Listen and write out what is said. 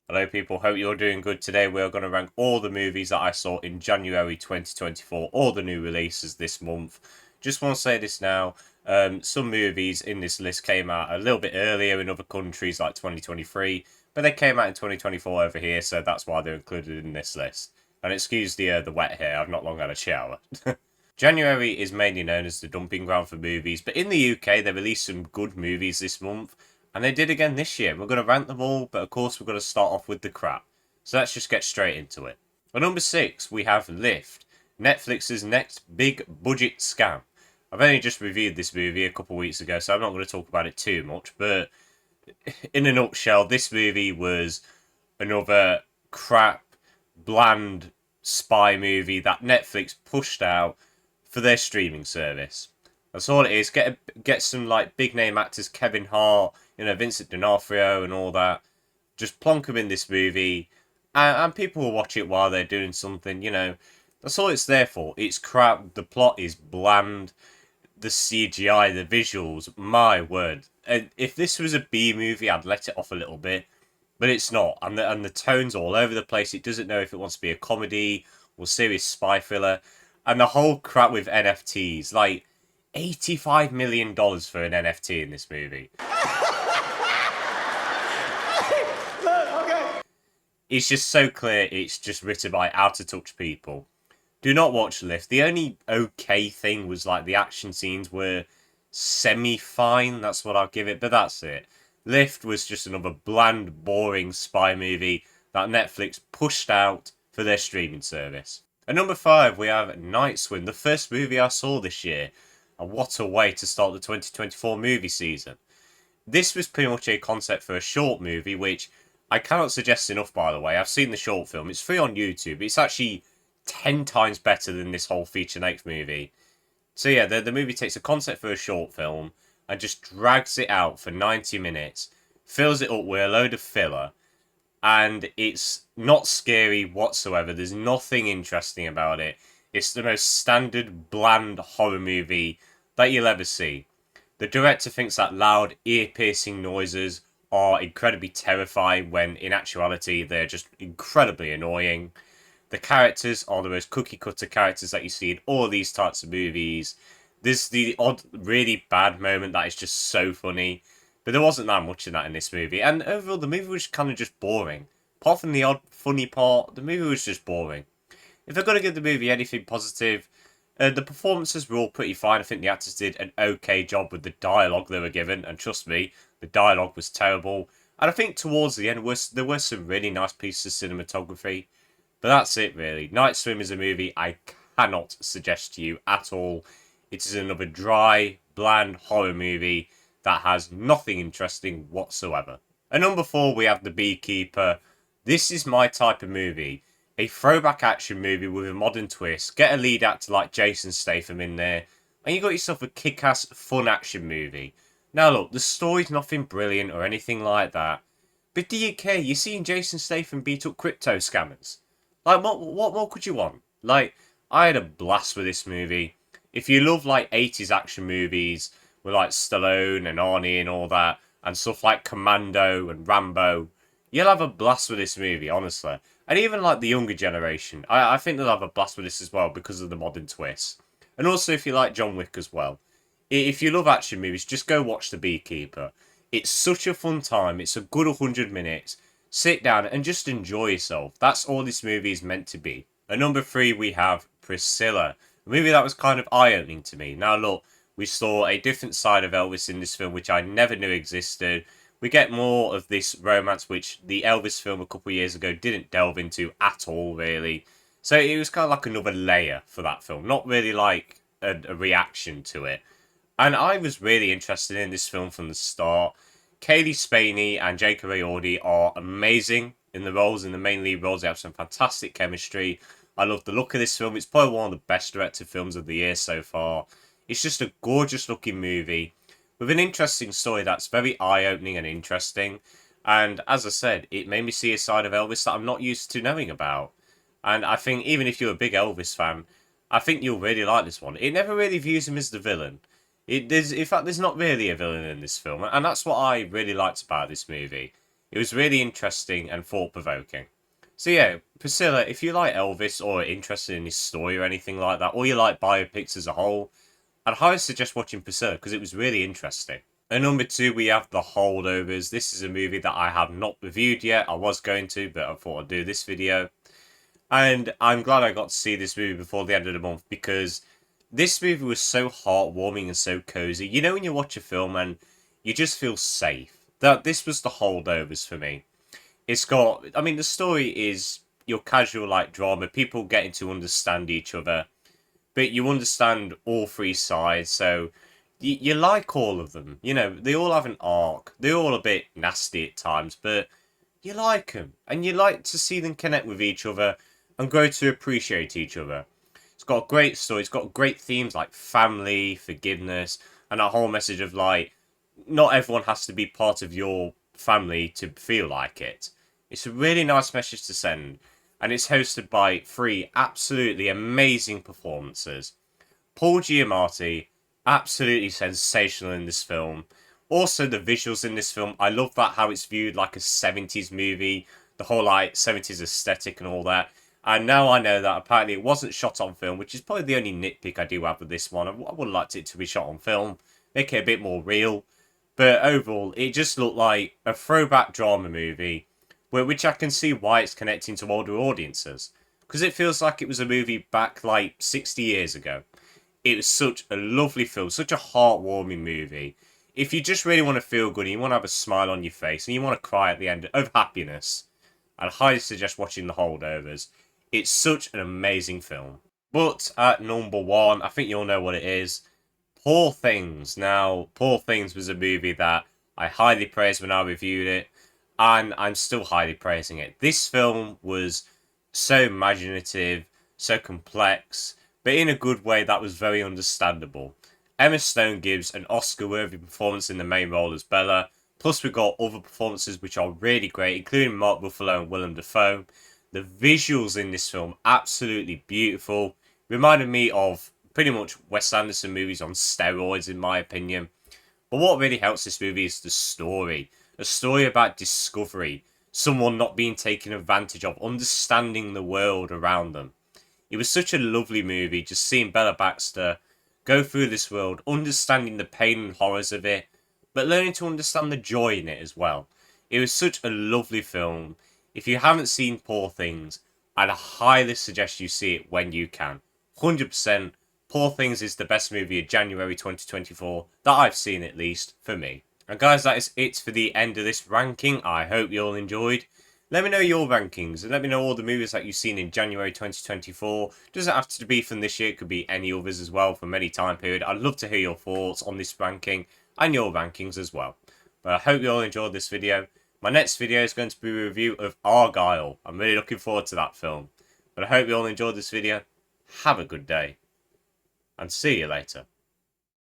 Hello, people. Hope you're doing good today. We're going to rank all the movies that I saw in January 2024, all the new releases this month. Just want to say this now. Some movies in this list came out a little bit earlier in other countries, like 2023, but they came out in 2024 over here, so that's why they're included in this list. And excuse the wet hair. I've not long had a shower. January is mainly known as the dumping ground for movies, but in the UK they released some good movies this month, and they did again this year. We're going to rank them all, but of course we're going to start off with the crap. So let's just get straight into it. At number 6, we have Lyft, Netflix's next big budget scam. I've only just reviewed this movie a couple of weeks ago, so I'm not going to talk about it too much, but in a nutshell, this movie was another crap, bland spy movie that Netflix pushed out for their streaming service. That's all it is. Get some like big name actors, Kevin Hart, Vincent D'Onofrio, and all that. Just plonk them in this movie, and people will watch it while they're doing something. That's all it's there for. It's crap. The plot is bland. The CGI, the visuals, my word. And if this was a B movie, I'd let it off a little bit, but it's not. And the tone's all over the place. It doesn't know if it wants to be a comedy or serious spy thriller. And the whole crap with NFTs, like $85 million for an NFT in this movie. It's just so clear it's just written by out of touch people. Do not watch Lyft. The only okay thing was like the action scenes were semi-fine. That's what I'll give it, but that's it. Lyft was just another bland, boring spy movie that Netflix pushed out for their streaming service. At number 5, we have Night Swim, the first movie I saw this year. And what a way to start the 2024 movie season. This was pretty much a concept for a short movie, which I cannot suggest enough, by the way. I've seen the short film. It's free on YouTube. It's actually 10 times better than this whole feature-length movie. So yeah, the movie takes a concept for a short film and just drags it out for 90 minutes, fills it up with a load of filler, and it's not scary whatsoever. There's nothing interesting about it. It's the most standard, bland horror movie that you'll ever see. The director thinks that loud, ear-piercing noises are incredibly terrifying when in actuality they're just incredibly annoying. The characters are the most cookie cutter characters that you see in all these types of movies. There's the odd, really bad moment that is just so funny, but there wasn't that much in that in this movie. And overall, the movie was kind of just boring. Apart from the odd funny part, the movie was just boring. If I'm going to give the movie anything positive, the performances were all pretty fine. I think the actors did an okay job with the dialogue they were given, and trust me, the dialogue was terrible. And I think towards the end, there were some really nice pieces of cinematography. But that's it, really. Night Swim is a movie I cannot suggest to you at all. It is another dry, bland horror movie that has nothing interesting whatsoever. At number 4, we have The Beekeeper. This is my type of movie. A throwback action movie with a modern twist. Get a lead actor like Jason Statham in there, and you got yourself a kick-ass, fun action movie. Now look, the story's nothing brilliant or anything like that, but do you care? You're seeing Jason Statham beat up crypto scammers. Like, what more could you want? Like, I had a blast with this movie. If you love, like, 80s action movies with, like, Stallone and Arnie and all that, and stuff like Commando and Rambo, you'll have a blast with this movie, honestly. And even, like, the younger generation, I think they'll have a blast with this as well because of the modern twist. And also, if you like John Wick as well. If you love action movies, just go watch The Beekeeper. It's such a fun time. It's a good 100 minutes. Sit down and just enjoy yourself. That's all this movie is meant to be. At number 3, we have Priscilla, a movie that was kind of eye-opening to me. Now look, we saw a different side of Elvis in this film, which I never knew existed. We get more of this romance, which the Elvis film a couple of years ago didn't delve into at all, really. So it was kind of like another layer for that film, not really like a reaction to it. And I was really interested in this film from the start. Kaylee Spaney and Jacob Elordi are amazing in the roles, in the main lead roles. They have some fantastic chemistry. I love the look of this film. It's probably one of the best directed films of the year so far. It's just a gorgeous looking movie with an interesting story that's very eye-opening and interesting. And as I said, it made me see a side of Elvis that I'm not used to knowing about. And I think even if you're a big Elvis fan, I think you'll really like this one. It never really views him as the villain. In fact, there's not really a villain in this film, and that's what I really liked about this movie. It was really interesting and thought-provoking. So yeah, Priscilla, if you like Elvis or are interested in his story or anything like that, or you like biopics as a whole, I'd highly suggest watching Priscilla because it was really interesting. At number 2, we have The Holdovers. This is a movie that I have not reviewed yet. I was going to, but I thought I'd do this video. And I'm glad I got to see this movie before the end of the month because this movie was so heartwarming and so cozy. You know when you watch a film and you just feel safe? That this was The Holdovers for me. It's got, I mean, the story is your casual like drama, people getting to understand each other, but you understand all three sides, so you like all of them. You know, they all have an arc. They're all a bit nasty at times, but you like them, and you like to see them connect with each other and grow to appreciate each other. It's got a great story. It's got great themes like family, forgiveness, and that whole message of like, not everyone has to be part of your family to feel like it. It's a really nice message to send, and it's hosted by 3 absolutely amazing performances. Paul Giamatti, absolutely sensational in this film. Also, the visuals in this film, I love that how it's viewed like a 70s movie, the whole like 70s aesthetic and all that. And now I know that apparently it wasn't shot on film, which is probably the only nitpick I do have with this one. I would have liked it to be shot on film, make it a bit more real. But overall, it just looked like a throwback drama movie, which I can see why it's connecting to older audiences. Because it feels like it was a movie back like 60 years ago. It was such a lovely film, such a heartwarming movie. If you just really want to feel good and you want to have a smile on your face and you want to cry at the end of happiness, I'd highly suggest watching The Holdovers. It's such an amazing film. But at number 1, I think you'll know what it is. Poor Things. Now, Poor Things was a movie that I highly praised when I reviewed it, and I'm still highly praising it. This film was so imaginative, so complex, but in a good way that was very understandable. Emma Stone gives an Oscar-worthy performance in the main role as Bella, plus we got other performances which are really great, including Mark Ruffalo and Willem Dafoe. The visuals in this film, absolutely beautiful. Reminded me of pretty much Wes Anderson movies on steroids, in my opinion. But what really helps this movie is the story. A story about discovery, someone not being taken advantage of, understanding the world around them. It was such a lovely movie, just seeing Bella Baxter go through this world, understanding the pain and horrors of it, but learning to understand the joy in it as well. It was such a lovely film. If you haven't seen Poor Things, I'd highly suggest you see it when you can. 100%. Poor Things is the best movie of January 2024 that I've seen, at least for me. And guys, that is it for the end of this ranking. I hope you all enjoyed. Let me know your rankings and let me know all the movies that you've seen in January 2024. Doesn't have to be from this year, it could be any others as well from any time period. I'd love to hear your thoughts on this ranking and your rankings as well. But I hope you all enjoyed this video. My next video is going to be a review of Argyle. I'm really looking forward to that film. But I hope you all enjoyed this video. Have a good day. And see you later.